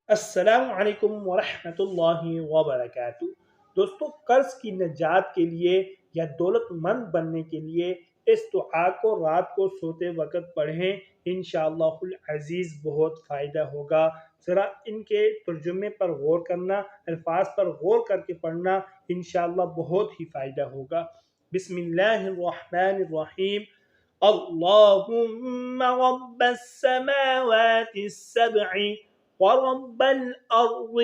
अस्सलामु अलैकुम वरहमतुल्लाहि वबरकातुहू। दोस्तों, कर्ज की निजात के लिए या दौलतमंद बनने के लिए इस दुआ को रात को सोते वक्त पढ़ें। इंशाअल्लाहुल अज़ीज़ बहुत फ़ायदा होगा। ज़रा इनके तर्जुमे पर गौर करना, अल्फाज पर गौर करके पढ़ना, इंशाअल्लाह बहुत ही फ़ायदा होगा। बिस्मिल्लाहिर्रहमानिर्रहीम। अल्लाहुम्मा रब्बस समावातिस सब'i ورب الأرض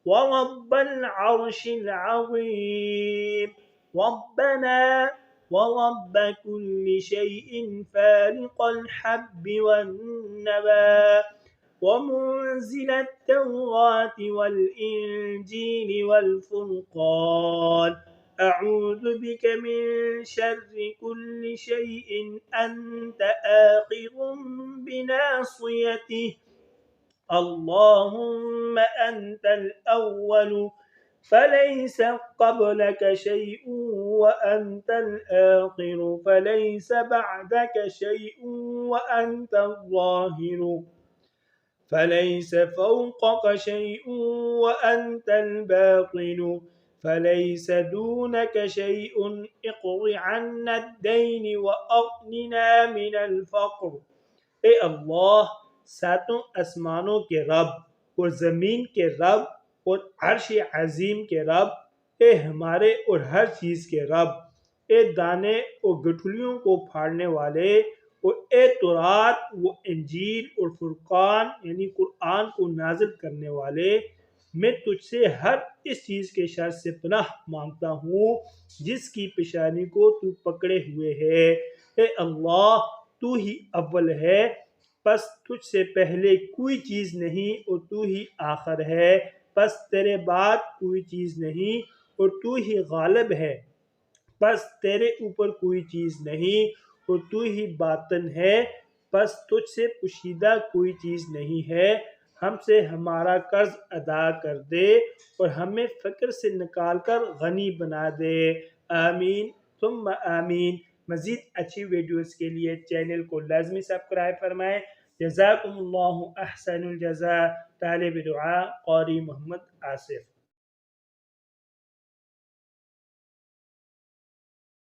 ورب العرش العظيم ربنا ورب كل شيء فالق الحب والنوى ومنزل التوراة والإنجيل والفرقان أعوذ بك من شر كل شيء أنت آخذ بناصيته اللهم أنت الأول فليس قبلك شيء وأنت الآخر فليس بعدك شيء وأنت الظاهر فليس فوقك شيء وأنت الباطن فليس دونك شيء اقض عنا الدين وأغننا من الفقر। ए अल्लाह, सातों आसमानों के रब और ज़मीन के रब और अर्श अजीम के रब, ए हमारे और हर चीज़ के रब, ए दाने और गठलियों को फाड़ने वाले, और ए तौरात व इंजील और फुरकान यानी कुरान को नाजिल करने वाले, मैं तुझसे हर इस चीज़ के शर से पनाह मांगता हूँ जिसकी पेशानी को तू पकड़े हुए है। ए अल्लाह, तू ही अव्वल है, बस तुझसे पहले कोई चीज़ नहीं और तू ही आखिर है, बस तेरे बाद कोई चीज़ नहीं और तू ही गालिब है, बस तेरे ऊपर कोई चीज़ नहीं और तू ही बातिन है, बस तुझसे पुशीदा कोई चीज़ नहीं है। हमसे हमारा कर्ज अदा कर दे और हमें फ़क्र से निकाल कर गनी बना दे। आमीन सुम्मा आमीन। मज़ीद अच्छी वीडियोज़ के लिए चैनल को लाज़मी सब्सक्राइब फरमाएँ। जज़ाकुमुल्लाहु अहसनुल जज़ा। तालिब दुआ क़ारी मोहम्मद आसिफ।